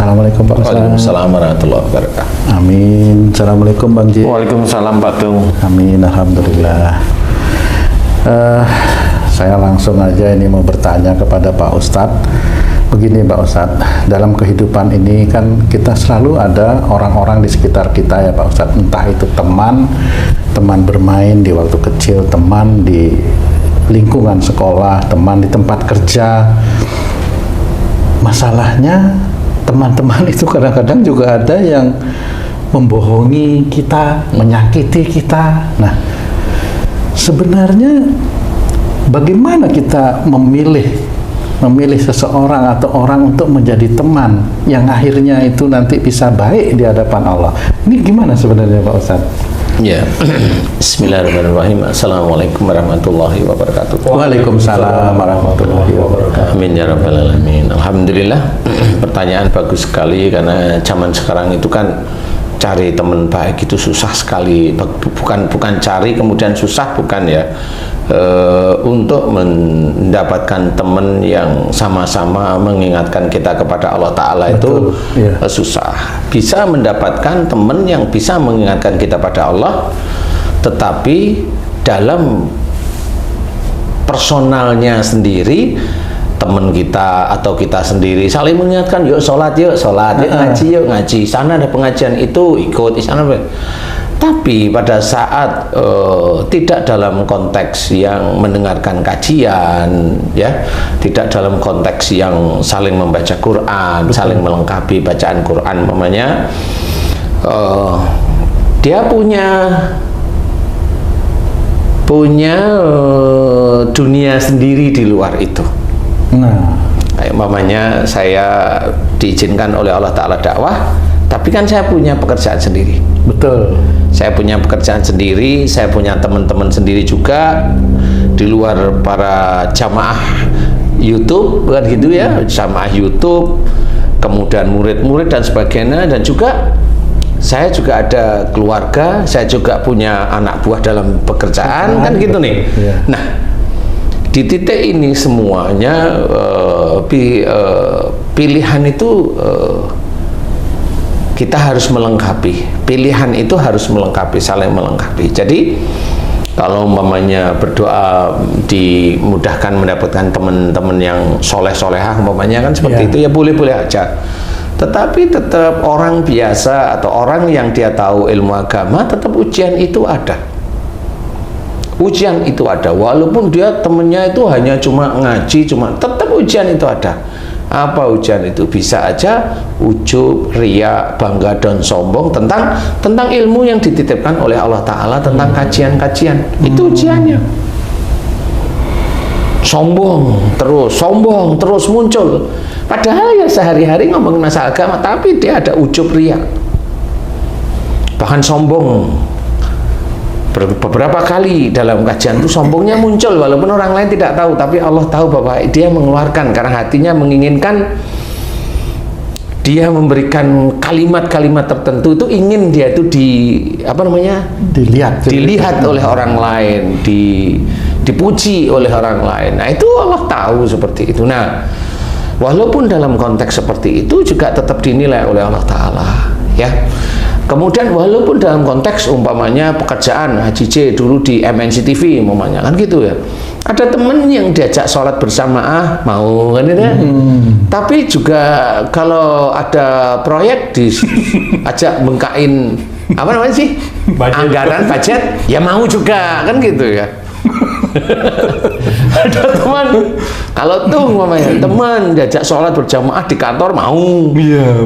Assalamualaikum Pak Ustaz. Waalaikumsalam warahmatullahi wabarakatuh. Amin. Assalamualaikum Bang Ji. Waalaikumsalam Pak Tung. Amin. Alhamdulillah. Saya langsung aja ini mau bertanya kepada Pak Ustadz. Begini Pak Ustadz, dalam kehidupan ini kan kita selalu ada orang-orang di sekitar kita ya Pak Ustadz. Entah itu teman bermain di waktu kecil, teman di lingkungan sekolah, teman di tempat kerja. Masalahnya teman-teman itu kadang-kadang juga ada yang membohongi kita, menyakiti kita. Nah, sebenarnya bagaimana kita memilih seseorang atau orang untuk menjadi teman yang akhirnya itu nanti bisa baik di hadapan Allah? Ini gimana sebenarnya Pak Ustadz? Ya, Bismillahirrahmanirrahim. Assalamualaikum warahmatullahi wabarakatuh. Waalaikumsalam warahmatullahi wabarakatuh. Amin ya rabbal alamin. Alhamdulillah. Pertanyaan bagus sekali, karena zaman sekarang itu kan cari teman baik itu susah sekali. Bukan cari kemudian susah, bukan ya. Untuk mendapatkan teman yang sama-sama mengingatkan kita kepada Allah Ta'ala itu susah. Bisa mendapatkan teman yang bisa mengingatkan kita pada Allah, tetapi dalam personalnya sendiri, teman kita atau kita sendiri saling mengingatkan, yuk sholat, yuk ngaji, yuk ngaji, sana ada pengajian itu ikut, di sana. Tapi pada saat tidak dalam konteks yang mendengarkan kajian, ya, tidak dalam konteks yang saling membaca Quran, saling melengkapi bacaan Quran, namanya dia punya dunia sendiri di luar itu. Nah, kayak mamanya saya diizinkan oleh Allah Ta'ala dakwah, tapi kan saya punya pekerjaan sendiri. Betul. Saya punya pekerjaan sendiri, saya punya teman-teman sendiri juga di luar para jamaah YouTube, kan gitu ya, jamaah YouTube, kemudian murid-murid dan sebagainya, dan juga saya juga ada keluarga, saya juga punya anak buah dalam pekerjaan, kan gitu nih. Nah, di titik ini semuanya pilihan itu kita harus melengkapi. Pilihan itu harus melengkapi, saling melengkapi. Jadi kalau umpamanya berdoa dimudahkan mendapatkan teman-teman yang soleh-solehah, umpamanya kan seperti itu, ya boleh-boleh aja. Tetapi tetap orang biasa atau orang yang dia tahu ilmu agama, tetap ujian itu ada. Ujian itu ada, walaupun dia temennya itu hanya cuma ngaji, tetap ujian itu ada. Apa ujian itu? Bisa aja ujub, riya, bangga dan sombong tentang ilmu yang dititipkan oleh Allah Ta'ala, tentang kajian-kajian. Itu ujiannya. Sombong terus muncul. Padahal ya sehari-hari ngomongin masalah agama, tapi dia ada ujub, riya, bahkan sombong. Beberapa kali dalam kajian itu sombongnya muncul, walaupun orang lain tidak tahu, tapi Allah tahu bahwa dia mengeluarkan karena hatinya menginginkan, dia memberikan kalimat-kalimat tertentu itu, ingin dia itu dilihat oleh orang lain, dipuji oleh orang lain. Nah, itu Allah tahu seperti itu. Nah, walaupun dalam konteks seperti itu juga tetap dinilai oleh Allah Ta'ala, ya. Kemudian walaupun dalam konteks umpamanya pekerjaan Haji J dulu di MNC TV umpamanya, kan gitu ya, ada temen yang diajak sholat berjamaah mau, kan itu ya. Tapi juga kalau ada proyek diajak bengkain anggaran budget, ya mau juga, kan gitu ya. Ada teman, kalau tuh umpamanya teman diajak sholat berjamaah di kantor mau,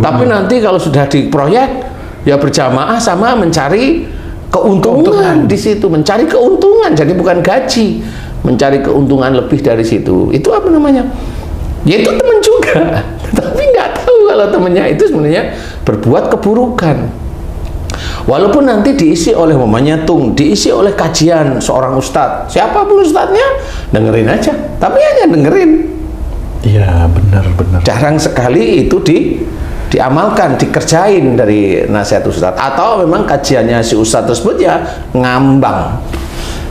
tapi nanti kalau sudah di proyek ya berjamaah sama mencari keuntungan di situ, mencari keuntungan, jadi bukan gaji, mencari keuntungan lebih dari situ. Itu apa namanya? Ya itu teman juga, tapi nggak tahu kalau temannya itu sebenarnya berbuat keburukan. Walaupun nanti diisi oleh mamanya diisi oleh kajian seorang ustadz, siapapun ustadznya, dengerin aja, tapi hanya dengerin. Iya, benar. Jarang sekali itu diamalkan, dikerjain dari nasihat ustadz, atau memang kajiannya si ustadz tersebut ya ngambang,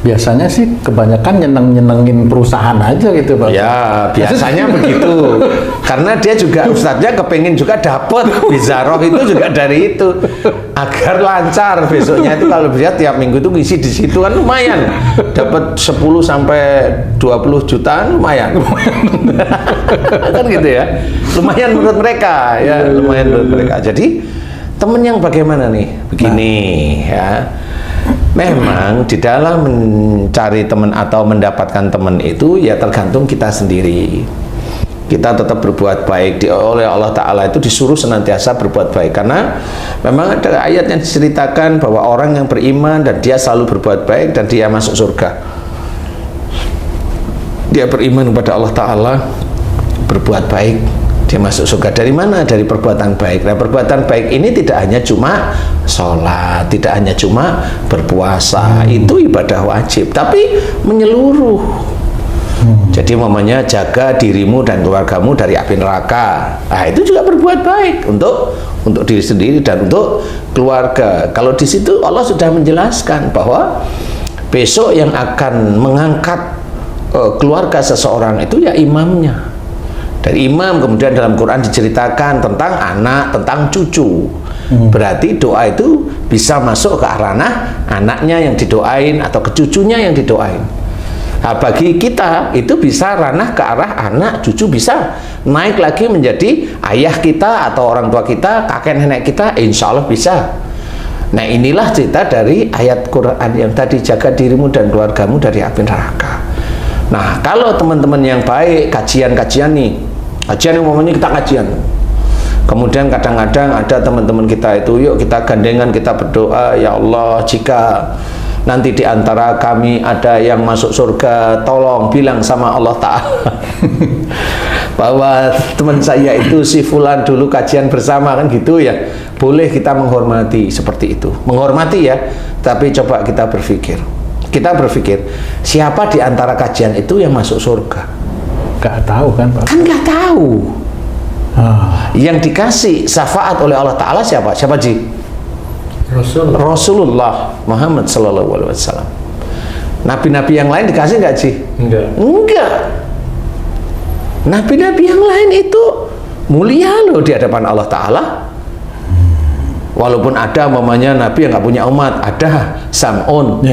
Biasanya sih kebanyakan nyenengin perusahaan aja gitu Pak. Ya, biasanya begitu. Karena dia juga ustadznya kepengen juga dapat bizaroh itu juga dari itu. Agar lancar besoknya itu kalau bisa tiap minggu itu ngisi di situ kan lumayan. Dapat 10 sampai 20 jutaan lumayan. Kan gitu ya. Lumayan menurut mereka ya, lumayan menurut mereka. Jadi temen yang bagaimana nih? Begini ya. Memang di dalam mencari teman atau mendapatkan teman itu ya tergantung kita sendiri. Kita tetap berbuat baik oleh Allah Ta'ala itu disuruh senantiasa berbuat baik. Karena memang ada ayat yang diceritakan bahwa orang yang beriman dan dia selalu berbuat baik dan dia masuk surga. Dia beriman kepada Allah Ta'ala, berbuat baik, dia masuk surga. Dari mana? Dari perbuatan baik. Nah, perbuatan baik ini tidak hanya cuma sholat, tidak hanya cuma berpuasa, itu ibadah wajib, tapi menyeluruh. Jadi mamanya jaga dirimu dan keluargamu dari api neraka. Nah, itu juga berbuat baik untuk diri sendiri dan untuk keluarga. Kalau di situ Allah sudah menjelaskan bahwa besok yang akan mengangkat keluarga seseorang itu ya imamnya. Dari imam kemudian dalam Quran diceritakan tentang anak, tentang cucu. Berarti doa itu bisa masuk ke ranah anaknya yang didoain atau ke cucunya yang didoain. Nah, bagi kita itu bisa ranah ke arah anak, cucu, bisa naik lagi menjadi ayah kita atau orang tua kita, kakek nenek kita, insya Allah bisa. Nah, inilah cerita dari ayat Quran yang tadi, jaga dirimu dan keluargamu dari api neraka. Nah, kalau teman-teman yang baik, kajian-kajian nih, kajian yang umumnya kita kajian. Kemudian kadang-kadang ada teman-teman kita itu, yuk kita gandengan, kita berdoa, ya Allah, jika nanti di antara kami ada yang masuk surga, tolong bilang sama Allah Ta'ala bahwa teman saya itu si fulan dulu kajian bersama, kan gitu ya. Boleh kita menghormati seperti itu, menghormati ya, tapi coba kita berpikir siapa di antara kajian itu yang masuk surga? Gak tahu kan Pak? Kan gak tahu. Yang dikasih syafaat oleh Allah Ta'ala siapa? Siapa Ji? Rasulullah Muhammad Sallallahu Alaihi Wasallam. Nabi-nabi yang lain dikasih nggak Ji? Enggak. Nabi-nabi yang lain itu mulia loh di hadapan Allah Ta'ala. Walaupun ada mamanya nabi yang nggak punya umat, ada Sam'un,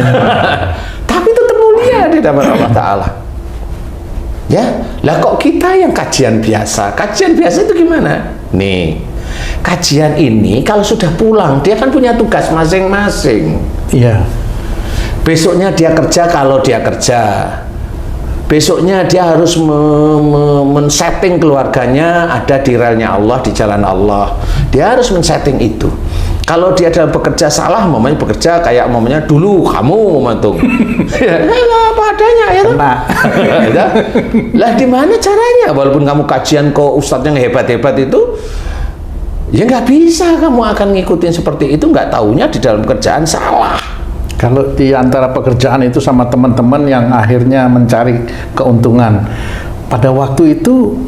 tapi tetap mulia di hadapan Allah Ta'ala. Ya, lah kok kita yang kajian biasa? Kajian biasa itu gimana? Nih, kajian ini kalau sudah pulang dia kan punya tugas masing-masing. Iya. Besoknya dia kerja kalau dia kerja. Besoknya dia harus men-setting keluarganya ada di relnya Allah, di jalan Allah. Dia harus men-setting itu. Kalau dia dalam bekerja salah, mamanya bekerja kayak mamanya dulu kamu mematung. Ya, apa adanya ya. Ya. Lah di mana caranya? Walaupun kamu kajian kok ustadz yang hebat-hebat itu, ya nggak bisa kamu akan ngikutin seperti itu, nggak taunya di dalam pekerjaan salah. Kalau di antara pekerjaan itu sama teman-teman yang akhirnya mencari keuntungan, pada waktu itu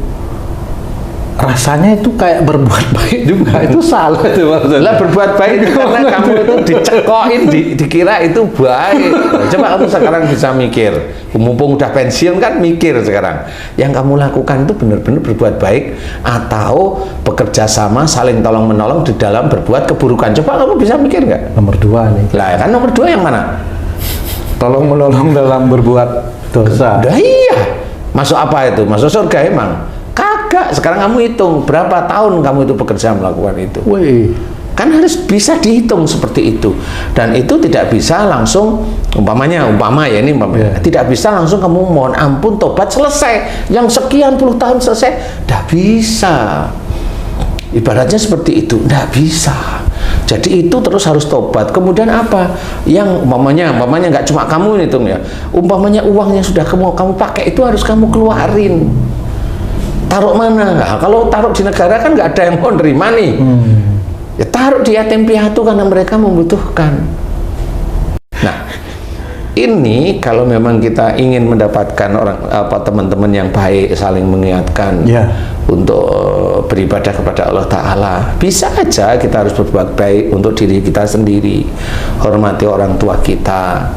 rasanya itu kayak berbuat baik juga, itu salah itu maksudnya. Lah berbuat baik itu karena kamu itu dicekokin, dikira itu baik. Coba kamu sekarang bisa mikir, mumpung udah pensiun kan mikir sekarang, yang kamu lakukan itu benar-benar berbuat baik atau bekerja sama saling tolong menolong di dalam berbuat keburukan. Coba kamu bisa mikir nggak? Nomor 2 nih. Lah kan nomor 2 yang mana? Tolong menolong dalam berbuat dosa. Nah, iya. Masuk apa itu? Masuk surga emang? Kagak. Sekarang kamu hitung berapa tahun kamu itu bekerja melakukan itu. Wih. Kan harus bisa dihitung seperti itu. Dan itu tidak bisa langsung umpama tidak bisa langsung kamu mohon ampun tobat selesai. Yang sekian puluh tahun selesai, tidak bisa. Ibaratnya seperti itu, tidak bisa. Jadi itu terus harus tobat. Kemudian apa? Yang umpamanya nggak cuma kamu hitung ya. Umpamanya uang yang sudah kamu pakai itu harus kamu keluarin. Taruh mana? Nah, kalau taruh di negara kan nggak ada yang mau nerima nih. Ya taruh di yatim piatu karena mereka membutuhkan. Nah, ini kalau memang kita ingin mendapatkan teman-teman yang baik, saling mengingatkan untuk beribadah kepada Allah Ta'ala, bisa aja kita harus berbuat baik untuk diri kita sendiri, hormati orang tua kita,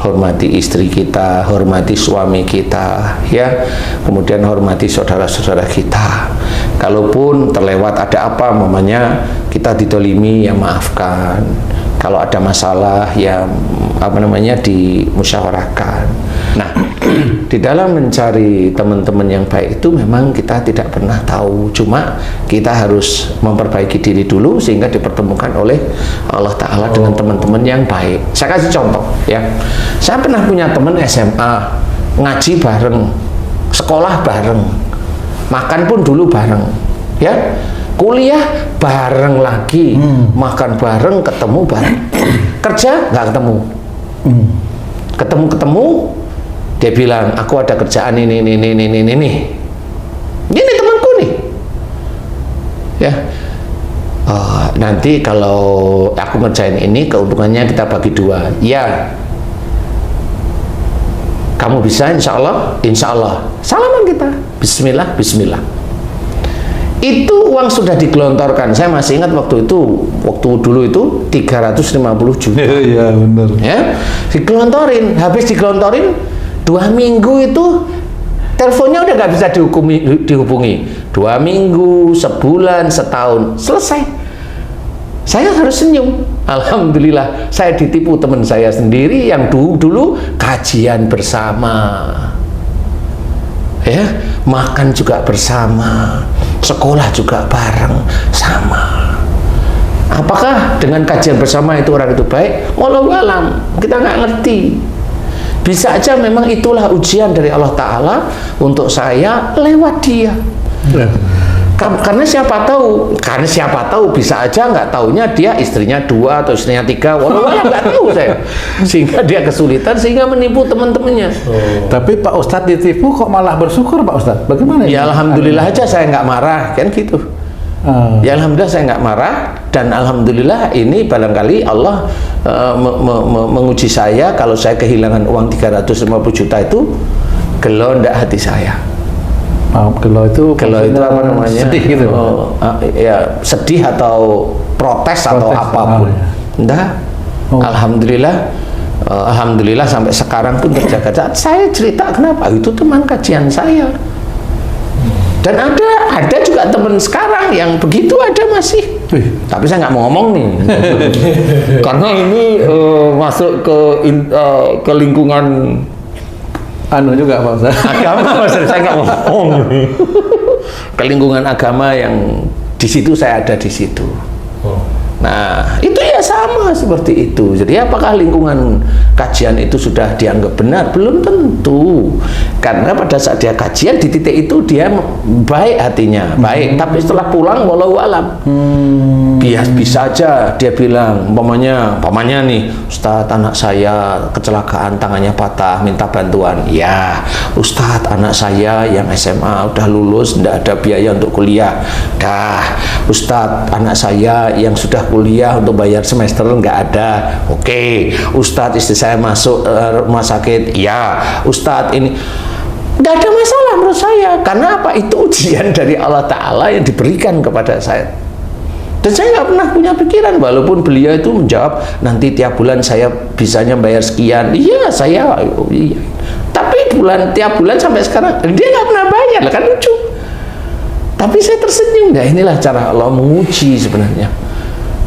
hormati istri kita, hormati suami kita, ya, kemudian hormati saudara-saudara kita. Kalaupun terlewat ada apa, mamanya kita didolimi, ya maafkan. Kalau ada masalah, ya dimusyawarahkan. Nah, di dalam mencari teman-teman yang baik itu memang kita tidak pernah tahu. Cuma kita harus memperbaiki diri dulu sehingga dipertemukan oleh Allah Ta'ala dengan teman-teman yang baik. Saya kasih contoh, ya. Saya pernah punya teman SMA, ngaji bareng, sekolah bareng, makan pun dulu bareng, ya. Kuliah bareng lagi, makan bareng, ketemu bareng, kerja nggak ketemu, ketemu, dia bilang aku ada kerjaan ini, ini temanku nih, ya. Nanti kalau aku ngerjain ini keuntungannya kita bagi 2, ya. Kamu bisa, insya Allah, salaman kita, Bismillah. Itu uang sudah digelontorkan. Saya masih ingat waktu dulu itu 350 juta. Iya, benar. Ya, digelontorin. Habis digelontorin 2 minggu itu teleponnya udah nggak bisa dihubungi. 2 minggu, sebulan, setahun, selesai. Saya harus senyum. Alhamdulillah, saya ditipu teman saya sendiri yang dulu kajian bersama. Ya, makan juga bersama, sekolah juga bareng sama. Apakah dengan kajian bersama itu orang itu baik? Wallahu alam, kita nggak ngerti. Bisa aja memang itulah ujian dari Allah Ta'ala untuk saya lewat dia. Karena siapa tahu bisa aja nggak taunya dia istrinya 2 atau istrinya 3, walau nggak tahu saya, sehingga dia kesulitan sehingga menipu teman-temannya. Tapi Pak Ustadz ditipu kok malah bersyukur Pak Ustadz, bagaimana? Ya alhamdulillah aja saya nggak marah, kan gitu. Ya alhamdulillah saya nggak marah, dan alhamdulillah ini barangkali Allah menguji saya. Kalau saya kehilangan uang 350 juta itu gelo ndak hati saya. Gelo itu apa namanya? Sedih gitu. Ya sedih atau protes atau apapun. Ya. Enggak. Alhamdulillah sampai sekarang pun terjaga. Saya cerita kenapa? Itu teman kajian saya. Dan ada juga teman sekarang yang begitu ada masih. Tapi saya nggak mau ngomong nih. Karena ini masuk ke lingkungan juga Pak Ustaz. Agama, saya nggak ngomong. Ke lingkungan agama yang di situ saya ada di situ. Nah, itu ya sama seperti itu. Jadi apakah lingkungan kajian itu sudah dianggap benar? Belum tentu. Karena pada saat dia kajian di titik itu dia baik hatinya, baik. Tapi setelah pulang walau alam. Bisa aja dia bilang, umpamanya nih, Ustadz anak saya kecelakaan, tangannya patah, minta bantuan. Ya, Ustadz anak saya yang SMA udah lulus, tidak ada biaya untuk kuliah. Dah, Ustadz anak saya yang sudah kuliah untuk bayar semester nggak ada. Oke, Ustadz istri saya masuk rumah sakit. Ya, Ustadz ini nggak ada masalah menurut saya. Karena apa? Itu ujian dari Allah Ta'ala yang diberikan kepada saya. Dan saya nggak pernah punya pikiran, walaupun beliau itu menjawab nanti tiap bulan saya bisanya bayar sekian. Iya, iya. Tapi tiap bulan sampai sekarang dia nggak pernah bayar, kan lucu. Tapi saya tersenyum. Nah, inilah cara Allah menguji sebenarnya.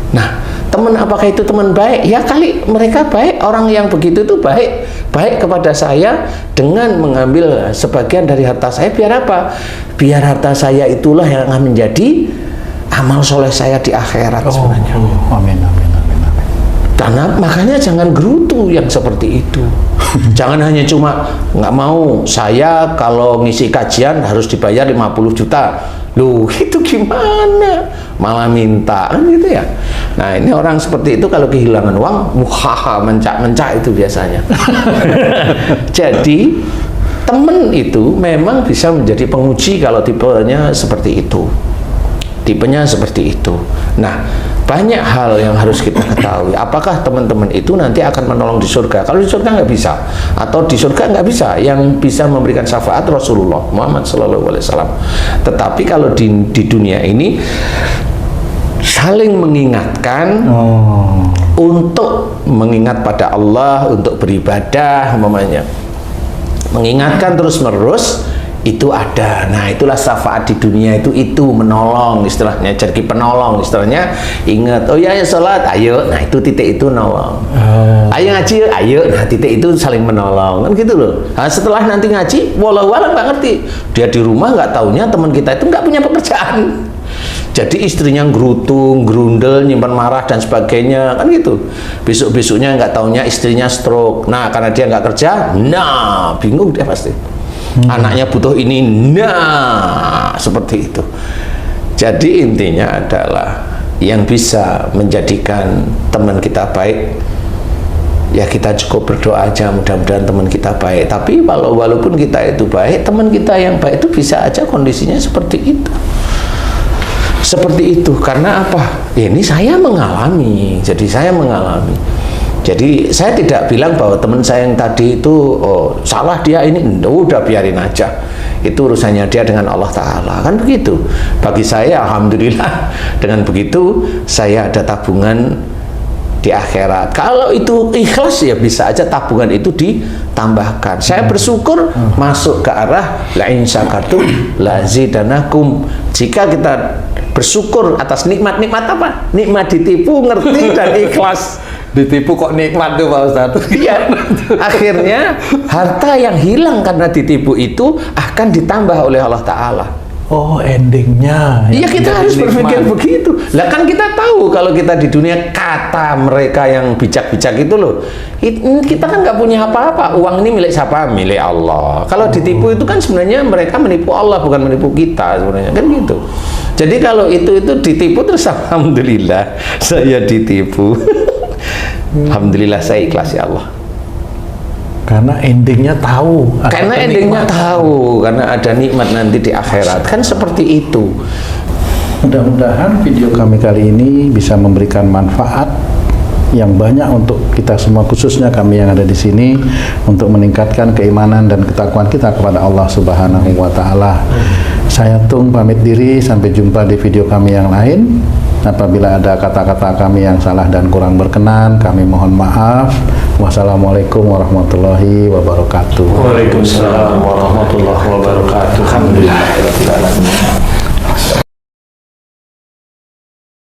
Nah, teman apakah itu teman baik? Ya kali mereka baik, orang yang begitu itu baik kepada saya dengan mengambil sebagian dari harta saya. Biar apa? Biar harta saya itulah yang akan menjadi amal soleh saya di akhirat sebenarnya. Amin. Karena makanya jangan gerutu yang seperti itu. Jangan hanya cuma nggak mau saya kalau ngisi kajian harus dibayar 50 juta. Loh, itu gimana? Malah minta, kan gitu ya. Nah, ini orang seperti itu kalau kehilangan uang, mencak-mencak itu biasanya. Jadi, teman itu memang bisa menjadi penguji kalau tipenya seperti itu. Tipenya seperti itu. Nah, banyak hal yang harus kita ketahui. Apakah teman-teman itu nanti akan menolong di surga? Kalau di surga nggak bisa, atau di surga nggak bisa. Yang bisa memberikan syafaat Rasulullah Muhammad SAW. Tetapi kalau di dunia ini saling mengingatkan, untuk mengingat pada Allah, untuk beribadah umpamanya, mengingatkan terus-menerus itu ada. Nah, itulah syafaat di dunia itu menolong istilahnya, jadi penolong istilahnya. Ingat, oh ya sholat, ayo, nah itu titik itu nolong. Ayo ngaji, ayo, nah titik itu saling menolong, kan gitu loh. Nah, setelah nanti ngaji, walau-walau nggak ngerti, dia di rumah nggak taunya teman kita itu nggak punya pekerjaan. Jadi istrinya gerutung, gerundel, nyimpan marah dan sebagainya, kan gitu. Besok-besoknya nggak taunya istrinya stroke. Nah, karena dia nggak kerja, nah bingung dia pasti. Anaknya butuh ini, nah seperti itu. Jadi intinya adalah yang bisa menjadikan teman kita baik, ya kita cukup berdoa aja, mudah-mudahan teman kita baik. Tapi walaupun kita itu baik, teman kita yang baik itu bisa aja kondisinya seperti itu. Seperti itu, karena apa? Ini saya mengalami, jadi saya mengalami. Jadi saya tidak bilang bahwa teman saya yang tadi itu salah dia ini, udah biarin aja. Itu urusannya dia dengan Allah Ta'ala, kan begitu. Bagi saya, alhamdulillah, dengan begitu saya ada tabungan di akhirat. Kalau itu ikhlas, ya bisa aja tabungan itu ditambahkan. Saya bersyukur masuk ke arah la in syakartum la zidanakum. Jika kita bersyukur atas nikmat-nikmat apa? Nikmat ditipu, ngerti, dan ikhlas. Ditipu kok nikmat tuh Pak Ustadz. Iya. Akhirnya harta yang hilang karena ditipu itu akan ditambah oleh Allah Ta'ala. Oh, endingnya. Iya, kita harus berpikir begitu. Lah kan kita tahu kalau kita di dunia, kata mereka yang bijak-bijak itu loh, kita kan nggak punya apa-apa. Uang ini milik siapa? Milik Allah. Kalau ditipu itu kan sebenarnya mereka menipu Allah, bukan menipu kita sebenarnya, kan gitu. Jadi kalau itu ditipu terus alhamdulillah saya ditipu. Alhamdulillah saya ikhlas ya Allah. Karena endingnya tahu. Karena endingnya tahu, karena ada nikmat nanti di akhirat, kan seperti itu. Mudah-mudahan video kami kali ini bisa memberikan manfaat yang banyak untuk kita semua, khususnya kami yang ada di sini, untuk meningkatkan keimanan dan ketakwaan kita kepada Allah Subhanahu wa Ta'ala. Saya Tung pamit diri, sampai jumpa di video kami yang lain. Apabila ada kata-kata kami yang salah dan kurang berkenan, kami mohon maaf. Wassalamualaikum warahmatullahi wabarakatuh. Waalaikumsalam warahmatullahi wabarakatuh. Alhamdulillah.